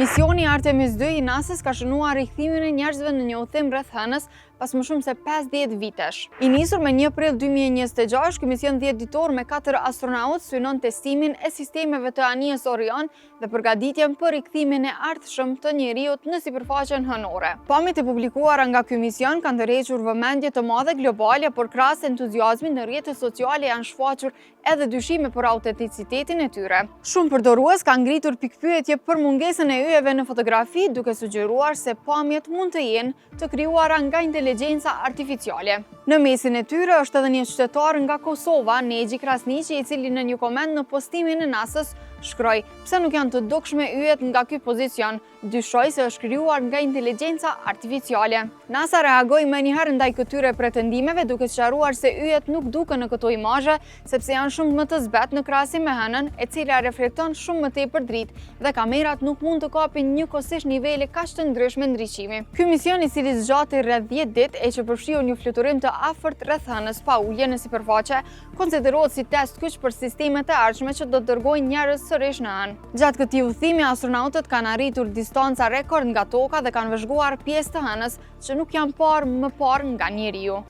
Misioni Artemis 2 i NASA-s ka shënuar rikthimin e njerëzve në një udhëtim rreth Hënës pas më shumë se 50 vitesh. I nisur me 1 prill 2026, ky mision 10 ditor me 4 astronautë synon testimin e sistemeve të anijes Orion dhe përgatitjen për rikthimin e ardhshëm të njeriut në sipërfaqen hënore. Pamjet e publikuara nga ky mision kanë tërhequr vëmendje të madhe globale, por krahas entuziazmit në rrjetet sociale janë shfaqur edhe dyshime për autenticitetin e tyre. Shumë përdorues kanë ngritur pikpyetje për mungesën e yjeve në fotografi, duke sugjeruar se pamjet mund të jenë të krijuara nga inteligjenca artificiale. Në mesin e tyre është edhe një qytetar nga Kosova, Nexhi Krasniqi, i cili në një koment në postimin e NASA-s shkroi: "Pse nuk janë të dukshme yjet nga ky pozicion? Dyshoj se është krijuar nga inteligjenca artificiale." NASA reagoi menjëherë ndaj këtyre pretendimeve, duke sqaruar se yjet nuk duken në këto imazhe sepse janë shumë më të zbat në krahasim me Hënën, e cila reflekton shumë më tepër dritë dhe kamerat nuk mund të kapin njëkohësisht nivele kaq të ndryshme ndriçimi. Ky mision, i cili zgjati rreth 10 ditë e që përfshiu një fluturim të afërt rreth Hënës pa ulje në sipërfaqe, konsiderohet si test kyç për sistemet e ardhshme që do të dërgojnë njerëz sërish në Hënë. Gjatë këtij udhëtimi, astronautët kanë arritur distanca rekord nga toka dhe kanë vëzhguar pjesë të Hënës që nuk janë parë më parë nga njeriu.